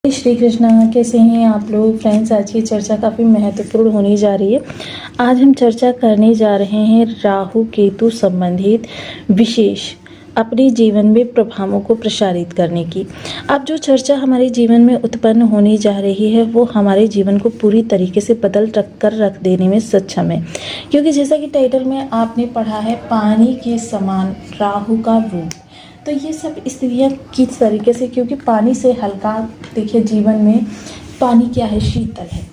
श्री कृष्णा। कैसे हैं आप लोग फ्रेंड्स? आज की चर्चा काफ़ी महत्वपूर्ण होने जा रही है। आज हम चर्चा करने जा रहे हैं राहु केतु संबंधित विशेष अपने जीवन में प्रभावों को प्रसारित करने की। अब जो चर्चा हमारे जीवन में उत्पन्न होने जा रही है वो हमारे जीवन को पूरी तरीके से बदल रख देने में सक्षम है, क्योंकि जैसा कि टाइटल में आपने पढ़ा है, पानी के समान राहु का रूप। तो ये सब स्त्रियाँ किस तरीके से, क्योंकि पानी से हल्का, देखिए जीवन में पानी क्या है, शीतल है।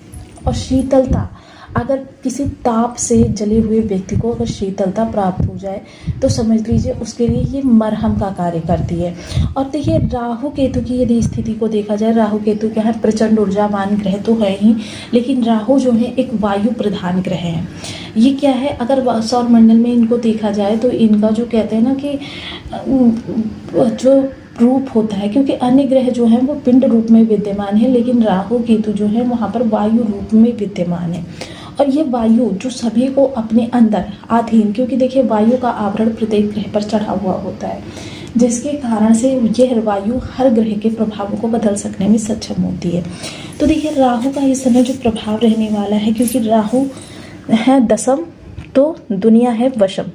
और शीतलता, अगर किसी ताप से जले हुए व्यक्ति को अगर शीतलता प्राप्त हो जाए तो समझ लीजिए उसके लिए ये मरहम का कार्य करती है। और देखिए राहु केतु की यदि स्थिति को देखा जाए, राहु केतु क्या है, प्रचंड ऊर्जावान ग्रह तो है ही, लेकिन राहु जो है एक वायु प्रधान ग्रह है। ये क्या है, अगर सौर मंडल में इनको देखा जाए तो इनका जो कहते हैं ना कि जो रूप होता है, क्योंकि अन्य ग्रह जो हैं वो पिंड रूप में विद्यमान है, लेकिन राहु केतु जो है वहाँ पर वायु रूप में विद्यमान है। और ये वायु जो सभी को अपने अंदर अधीन, क्योंकि देखिए वायु का आवरण प्रत्येक ग्रह पर चढ़ा हुआ होता है, जिसके कारण से यह वायु हर ग्रह के प्रभावों को बदल सकने में सक्षम होती है। तो देखिए राहु का इस समय जो प्रभाव रहने वाला है, क्योंकि राहु है दशम तो दुनिया है वशम।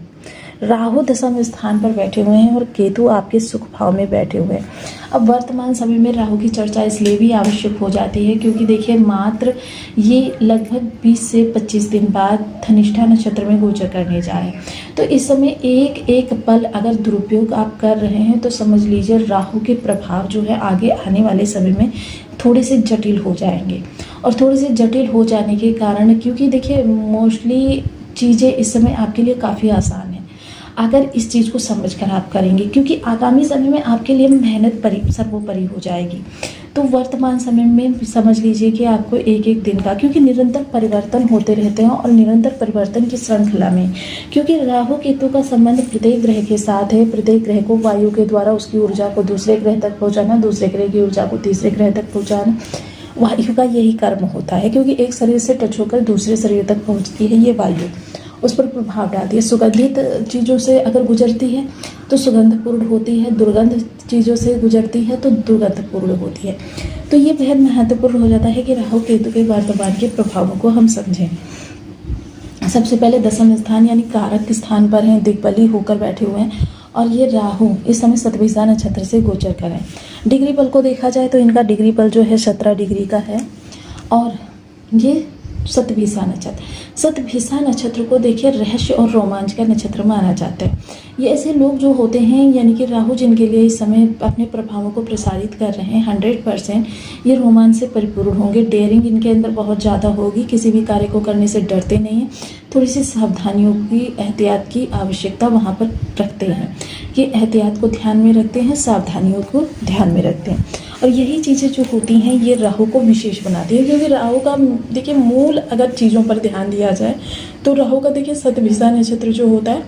राहु दशम स्थान पर बैठे हुए हैं और केतु आपके सुख भाव में बैठे हुए हैं। अब वर्तमान समय में राहु की चर्चा इसलिए भी आवश्यक हो जाती है क्योंकि देखिए मात्र ये लगभग 20 से 25 दिन बाद धनिष्ठा नक्षत्र में गोचर करने जा रहे हैं। तो इस समय एक एक पल अगर दुरुपयोग आप कर रहे हैं तो समझ लीजिए राहु के प्रभाव जो है आगे आने वाले समय में थोड़े से जटिल हो जाएंगे। और थोड़े से जटिल हो जाने के कारण, क्योंकि देखिए मोस्टली चीज़ें इस समय आपके लिए काफ़ी आसान है अगर इस चीज़ को समझकर आप करेंगे, क्योंकि आगामी समय में आपके लिए मेहनत सर्वोपरि हो जाएगी। तो वर्तमान समय में समझ लीजिए कि आपको एक एक दिन का, क्योंकि निरंतर परिवर्तन होते रहते हैं और निरंतर परिवर्तन की श्रृंखला में, क्योंकि राहु केतु का संबंध प्रत्येक ग्रह के साथ है। प्रत्येक ग्रह को वायु के द्वारा उसकी ऊर्जा को दूसरे ग्रह तक पहुँचाना, दूसरे ग्रह की ऊर्जा को तीसरे ग्रह तक पहुँचाना, वायु का यही कर्म होता है। क्योंकि एक शरीर से टच होकर दूसरे शरीर तक पहुँचती है ये वायु, उस पर प्रभाव डालती है। सुगंधित चीज़ों से अगर गुजरती है तो सुगंधपूर्ण होती है, दुर्गंध चीज़ों से गुजरती है तो दुर्गंधपूर्ण होती है। तो ये बेहद महत्वपूर्ण हो जाता है कि राहु केतु के वर्तमान के प्रभावों को हम समझें। सबसे पहले दशम स्थान यानी कारक स्थान पर हैं, दिग्बली होकर बैठे हुए हैं। और ये राहु इस समय शतभिषा नक्षत्र से गोचर करें। डिग्री बल को देखा जाए तो इनका डिग्री बल जो है 17 डिग्री का है। और ये शतभिषा नक्षत्र को देखिए रहस्य और रोमांच का नक्षत्र माना जाता है। ये ऐसे लोग जो होते हैं, यानी कि राहु जिनके लिए इस समय अपने प्रभावों को प्रसारित कर रहे हैं, 100% ये रोमांच से परिपूर्ण होंगे। डेयरिंग इनके अंदर बहुत ज़्यादा होगी, किसी भी कार्य को करने से डरते नहीं हैं। थोड़ी सी सावधानियों की, एहतियात की आवश्यकता वहाँ पर रखते हैं, कि एहतियात को ध्यान में रखते हैं, सावधानियों को ध्यान में रखते हैं। और यही चीज़ें जो होती हैं ये राहु को विशेष बनाती है, क्योंकि राहु का देखिए मूल अगर चीज़ों पर ध्यान दिया जाए तो राहु का देखिए शतभिषा नक्षत्र जो होता है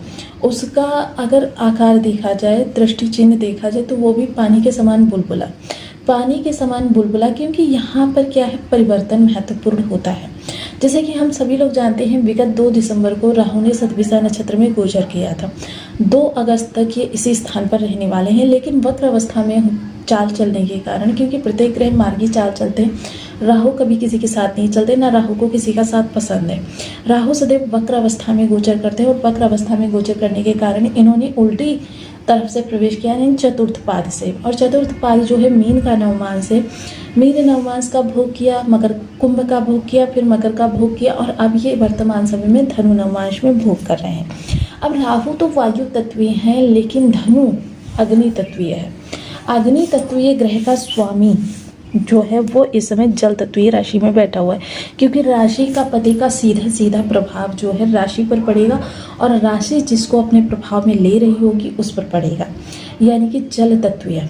उसका अगर आकार देखा जाए, दृष्टि चिन्ह देखा जाए तो वो भी पानी के समान बुलबुला, क्योंकि यहाँ पर क्या है, परिवर्तन महत्वपूर्ण होता है। जैसे कि हम सभी लोग जानते हैं विगत 2 दिसंबर को राहु ने शतभिषा नक्षत्र में गोचर किया था। 2 अगस्त तक ये इसी स्थान पर रहने वाले हैं, लेकिन वक्र अवस्था में चाल चलने के कारण, क्योंकि प्रत्येक ग्रह मार्गी चाल चलते हैं, राहु कभी किसी के साथ नहीं चलते, ना राहु को किसी का साथ पसंद है। राहु सदैव वक्र अवस्था में गोचर करते हैं और वक्र अवस्था में गोचर करने के कारण इन्होंने उल्टी तरफ से प्रवेश किया, यानी चतुर्थ पाद से। और चतुर्थ पाद जो है मीन का नवमांश है। मीन नवमांश का भोग किया, मकर कुंभ का भोग किया, फिर मकर का भोग किया, और अब ये वर्तमान समय में धनु नवमांश में भोग कर रहे हैं। अब राहु तो वायु तत्वीय हैं, लेकिन धनु अग्नि तत्वीय है। अग्नि तत्वीय ग्रह का स्वामी जो है वो इस समय जल तत्वीय राशि में बैठा हुआ है, क्योंकि राशि का पति का सीधा सीधा प्रभाव जो है राशि पर पड़ेगा और राशि जिसको अपने प्रभाव में ले रही होगी उस पर पड़ेगा, यानी कि जल तत्वीय,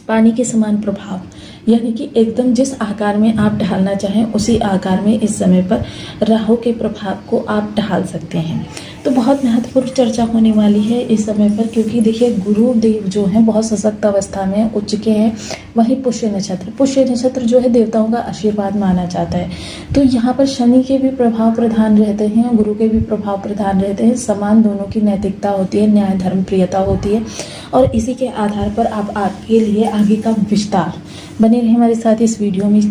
पानी के समान प्रभाव, यानी कि एकदम जिस आकार में आप ढालना चाहें उसी आकार में इस समय पर राहु के प्रभाव को आप ढाल सकते हैं। तो बहुत महत्वपूर्ण चर्चा होने वाली है इस समय पर, क्योंकि देखिए गुरुदेव जो हैं बहुत सशक्त अवस्था में उच्च के हैं। वहीं पुष्य नक्षत्र जो है देवताओं का आशीर्वाद माना जाता है। तो यहाँ पर शनि के भी प्रभाव प्रधान रहते हैं, गुरु के भी प्रभाव प्रधान रहते हैं। समान दोनों की नैतिकता होती है, न्याय धर्म प्रियता होती है, और इसी के आधार पर आप आपके लिए आगे का विस्तार। बने रहे हमारे साथ इस वीडियो में,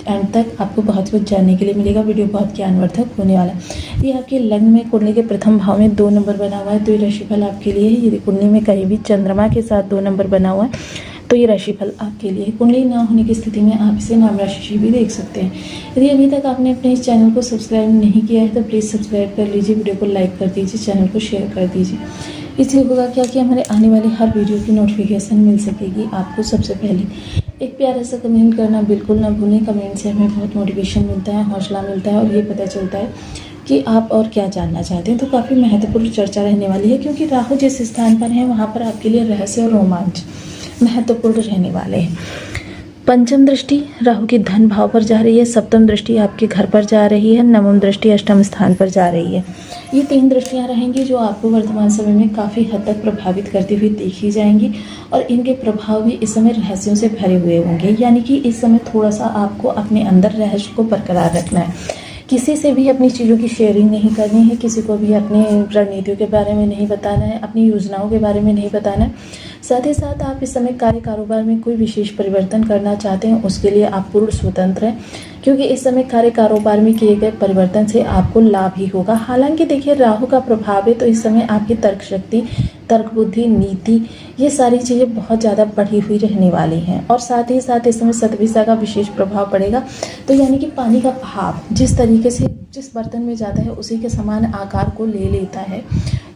एंड तक आपको बहुत कुछ जानने के लिए मिलेगा। वीडियो बहुत ज्ञानवर्धक होने वाला है। ये आपके लग्न में कुंडली के प्रथम भाव में 2 नंबर बना हुआ है, तो ये राशिफल आपके लिए है। यदि कुंडली में कहीं भी चंद्रमा के साथ 2 नंबर बना हुआ है तो ये राशिफल आपके लिए। कुंडली ना होने की स्थिति में आप इसे नाम राशि भी देख सकते हैं। यदि अभी तक आपने अपने इस चैनल को सब्सक्राइब नहीं किया है तो प्लीज़ सब्सक्राइब कर लीजिए, वीडियो को लाइक कर दीजिए, चैनल को शेयर कर दीजिए। इससे होगा क्या कि हमारे आने वाली हर वीडियो की नोटिफिकेशन मिल सकेगी आपको सबसे पहले। एक प्यारा सा कमेंट करना बिल्कुल ना भूलें। कमेंट से हमें बहुत मोटिवेशन मिलता है, हौसला मिलता है और ये पता चलता है कि आप और क्या जानना चाहते हैं। तो काफ़ी महत्वपूर्ण चर्चा रहने वाली है, क्योंकि राहु जिस स्थान पर है वहाँ पर आपके लिए रहस्य और रोमांच महत्वपूर्ण रहने वाले हैं। पंचम दृष्टि राहु की धन भाव पर जा रही है, सप्तम दृष्टि आपके घर पर जा रही है, नवम दृष्टि अष्टम स्थान पर जा रही है। ये 3 दृष्टियां रहेंगी जो आपको वर्तमान समय में काफ़ी हद तक प्रभावित करती हुई देखी जाएंगी, और इनके प्रभाव भी इस समय रहस्यों से भरे हुए होंगे। यानी कि इस समय थोड़ा सा आपको अपने अंदर रहस्य को बरकरार रखना है। किसी से भी अपनी चीज़ों की शेयरिंग नहीं करनी है, किसी को भी अपनी रणनीतियों के बारे में नहीं बताना है, अपनी योजनाओं के बारे में नहीं बताना है। साथ ही साथ आप इस समय कार्य कारोबार में कोई विशेष परिवर्तन करना चाहते हैं, उसके लिए आप पूर्ण स्वतंत्र हैं, क्योंकि इस समय कार्य कारोबार में किए गए परिवर्तन से आपको लाभ ही होगा। हालांकि देखिए, राहु का प्रभाव है तो इस समय आपकी तर्क शक्ति, तर्क बुद्धि, नीति, ये सारी चीज़ें बहुत ज़्यादा बढ़ी हुई रहने वाली हैं। और साथ ही साथ इस समय सतभिषा का विशेष प्रभाव पड़ेगा। तो यानी कि पानी का बहाव जिस तरीके से जिस बर्तन में जाता है उसी के समान आकार को ले लेता है,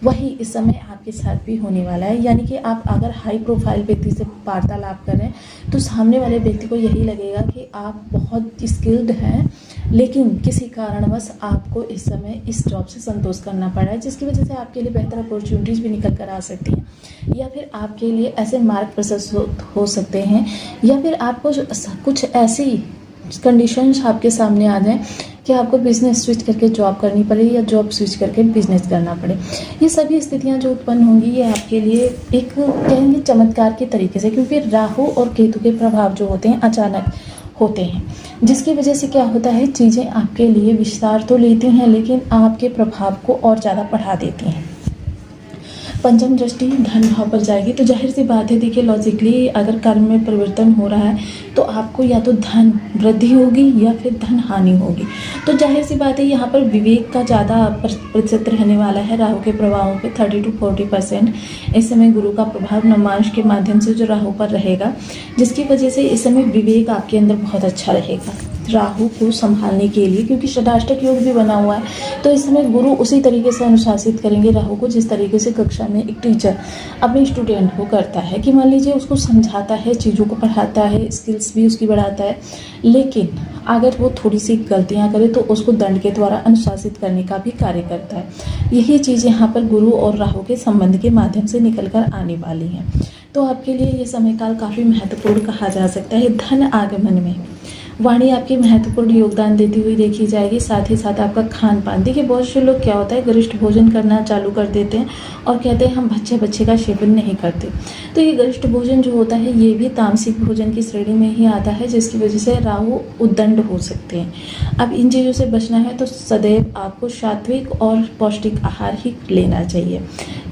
वही इस समय आपके साथ भी होने वाला है। यानी कि आप अगर हाई प्रोफाइल व्यक्ति से वार्तालाप कर रहे हैं तो सामने वाले व्यक्ति को यही लगेगा कि आप बहुत स्किल्ड हैं, लेकिन किसी कारणवश आपको इस समय इस जॉब से संतोष करना पड़ा है, जिसकी वजह से आपके लिए बेहतर अपॉर्चुनिटीज़ भी निकल कर आ सकती हैं, या फिर आपके लिए ऐसे मार्ग प्रशस्त हो सकते हैं, या फिर आपको कुछ ऐसी कंडीशंस आपके सामने आ जाएं कि आपको बिजनेस स्विच करके जॉब करनी पड़े या जॉब स्विच करके बिजनेस करना पड़े। ये सभी स्थितियां जो उत्पन्न होंगी ये आपके लिए एक कहेंगे चमत्कार के तरीके से, क्योंकि राहु और केतु के प्रभाव जो होते हैं अचानक होते हैं, जिसकी वजह से क्या होता है, चीज़ें आपके लिए विस्तार तो लेती हैं लेकिन आपके प्रभाव को और ज़्यादा बढ़ा देती हैं। पंचम दृष्टि धन भाव पर जाएगी तो जाहिर सी बात है, देखिए लॉजिकली अगर कर्म में परिवर्तन हो रहा है तो आपको या तो धन वृद्धि होगी या फिर धन हानि होगी। तो जाहिर सी बात है यहाँ पर विवेक का ज़्यादा प्रतिशत रहने वाला है। राहु के प्रभावों पे 30 to 40% इस समय गुरु का प्रभाव नवमांश के माध्यम से जो राहु पर रहेगा, जिसकी वजह से इस समय विवेक आपके अंदर बहुत अच्छा रहेगा राहु को संभालने के लिए, क्योंकि षडाष्टक योग भी बना हुआ है। तो इस समय गुरु उसी तरीके से अनुशासित करेंगे राहु को जिस तरीके से कक्षा में एक टीचर अपने स्टूडेंट को करता है, कि मान लीजिए उसको समझाता है, चीज़ों को पढ़ाता है, स्किल्स भी उसकी बढ़ाता है, लेकिन अगर वो थोड़ी सी गलतियां करे तो उसको दंड के द्वारा अनुशासित करने का भी कार्य करता है। यही चीज़ यहाँ पर गुरु और राहु के संबंध के माध्यम से निकल कर आने वाली है। तो आपके लिए ये समय काल काफ़ी महत्वपूर्ण कहा जा सकता है। धन आगमन में वाणी आपकी महत्वपूर्ण योगदान देती हुई देखी जाएगी। साथ ही साथ आपका खान पान, देखिए बहुत से लोग क्या होता है गरिष्ठ भोजन करना चालू कर देते हैं और कहते हैं हम बच्चे का सेवन नहीं करते। तो ये गरिष्ठ भोजन जो होता है ये भी तामसिक भोजन की श्रेणी में ही आता है, जिसकी वजह से राहु उद्दंड हो सकते हैं। अब इन चीज़ों से बचना है तो सदैव आपको सात्विक और पौष्टिक आहार ही लेना चाहिए।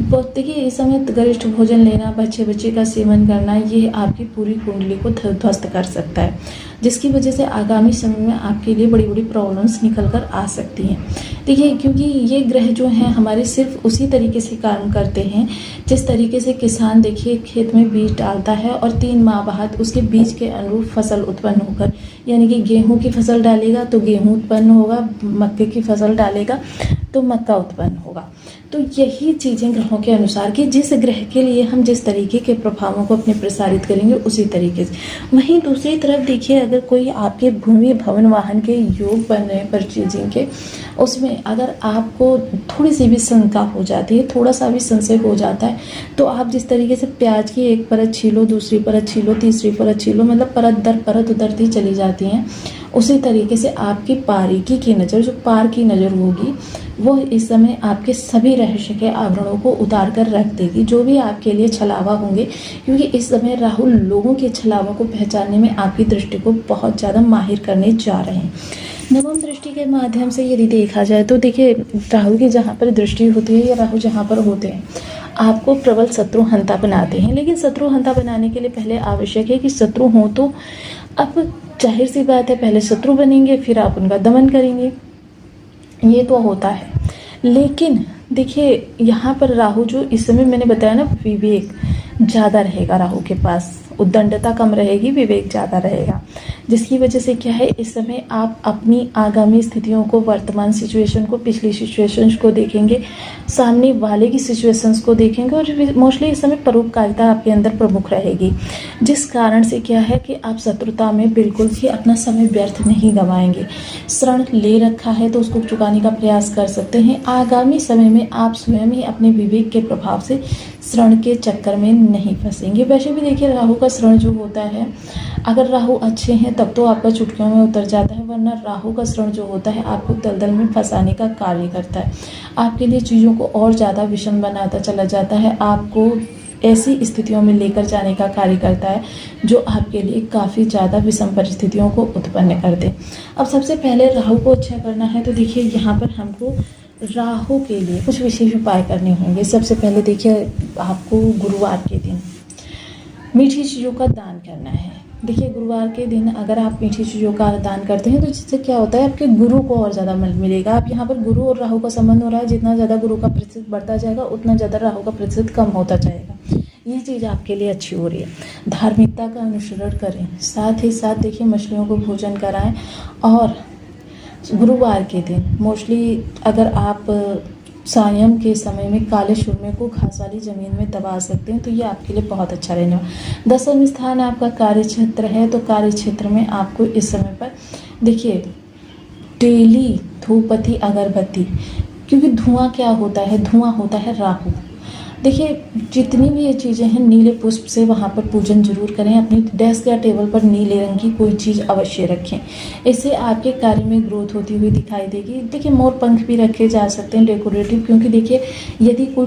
देखिए इस समय गरिष्ठ भोजन लेना, बच्चे का सेवन करना, ये आपकी पूरी कुंडली को ध्वस्त कर सकता है, जिसकी वजह से आगामी समय में आपके लिए बड़ी बड़ी प्रॉब्लम्स निकल कर आ सकती हैं। देखिए क्योंकि ये ग्रह जो हैं हमारे सिर्फ उसी तरीके से काम करते हैं जिस तरीके से किसान देखिए खेत में बीज डालता है और 3 माह बाद उसके बीज के अनुरूप फसल उत्पन्न होकर, यानी कि गेहूं की फसल डालेगा तो गेहूं उत्पन्न होगा, मक्के की फसल डालेगा तो मक्का उत्पन्न होगा। तो यही चीज़ें ग्रहों के अनुसार कि जिस ग्रह के लिए हम जिस तरीके के प्रभावों को अपने प्रसारित करेंगे उसी तरीके से। वहीं दूसरी तरफ देखिए अगर कोई आपके भूमि भवन वाहन के योग बन रहे हैं परचेजिंग के, उसमें अगर आपको थोड़ी सी भी शंका हो जाती है, थोड़ा सा भी संशय हो जाता है, तो आप जिस तरीके से प्याज की एक परत छीलो, दूसरी परत छीलो, तीसरी परत छीलो, मतलब परत दर परत उतरती चली जाती हैं, उसी तरीके से आपकी बारीकी की नज़र, जो पार की नज़र होगी, वो इस समय आपके सभी रहस्य के आवरणों को उतार कर रख देगी। जो भी आपके लिए छलावा होंगे, क्योंकि इस समय राहु लोगों के छलावा को पहचानने में आपकी दृष्टि को बहुत ज़्यादा माहिर करने जा रहे हैं। नवम दृष्टि के माध्यम से यदि देखा जाए तो देखिए राहु की जहाँ पर दृष्टि होती है या राहु जहाँ पर होते हैं, आपको प्रबल शत्रुहंता बनाते हैं। लेकिन शत्रुहंता बनाने के लिए पहले आवश्यक है कि शत्रु हो, तो अब जाहिर सी बात है पहले शत्रु बनेंगे फिर आप उनका दमन करेंगे, ये तो होता है। लेकिन देखिए यहाँ पर राहु जो इस समय मैंने बताया ना, विवेक ज़्यादा रहेगा राहु के पास, उद्दंडता कम रहेगी, विवेक ज़्यादा रहेगा, जिसकी वजह से क्या है इस समय आप अपनी आगामी स्थितियों को, वर्तमान सिचुएशन को, पिछली सिचुएशंस को देखेंगे, सामने वाले की सिचुएशंस को देखेंगे और मोस्टली इस समय परोपकारिता आपके अंदर प्रमुख रहेगी, जिस कारण से क्या है कि आप शत्रुता में बिल्कुल भी अपना समय व्यर्थ नहीं गंवाएंगे। ऋण ले रखा है तो उसको चुकाने का प्रयास कर सकते हैं। आगामी समय में आप स्वयं ही अपने विवेक के प्रभाव से ऋण के चक्कर में नहीं फंसेंगे। वैसे भी देखिए राहु का ऋण जो होता है, अगर राहु अच्छे हैं तब तो आपका चुटकियों में उतर जाता है, वरना राहु का ऋण जो होता है आपको दलदल में फंसाने का कार्य करता है, आपके लिए चीज़ों को और ज़्यादा विषम बनाता चला जाता है, आपको ऐसी स्थितियों में लेकर जाने का कार्य करता है जो आपके लिए काफ़ी ज़्यादा विषम परिस्थितियों को उत्पन्न कर दे। अब सबसे पहले राहु को अच्छा करना है तो देखिए यहाँ पर हमको राहु के लिए कुछ विशेष उपाय करने होंगे। सबसे पहले देखिए आपको गुरुवार के दिन मीठी चीज़ों का दान करना है। देखिए गुरुवार के दिन अगर आप मीठी चीज़ों का दान करते हैं तो जिससे क्या होता है आपके गुरु को और ज़्यादा बल मिलेगा। आप यहाँ पर गुरु और राहु का संबंध हो रहा है, जितना ज़्यादा गुरु का प्रतिशत बढ़ता जाएगा उतना ज़्यादा राहु का प्रतिशत कम होता जाएगा। ये चीज़ आपके लिए अच्छी हो रही है। धार्मिकता का अनुसरण करें, साथ ही साथ देखिए मछलियों को भोजन कराएं और गुरुवार के दिन मोस्टली अगर आप सायं के समय में काले सुरमे को घास वाली ज़मीन में दबा सकते हैं तो ये आपके लिए बहुत अच्छा रहने वाला। 10वां स्थान आपका कार्य क्षेत्र है, तो कार्य क्षेत्र में आपको इस समय पर देखिए डेली धूपबत्ती अगरबत्ती, क्योंकि धुआं क्या होता है, धुआं होता है राहु। देखिए जितनी भी ये चीज़ें हैं नीले पुष्प से वहाँ पर पूजन जरूर करें। अपनी डेस्क या टेबल पर नीले रंग की कोई चीज़ अवश्य रखें, इससे आपके कार्य में ग्रोथ होती हुई दिखाई देगी। देखिए मोर पंख भी रखे जा सकते हैं डेकोरेटिव, क्योंकि देखिए यदि कोई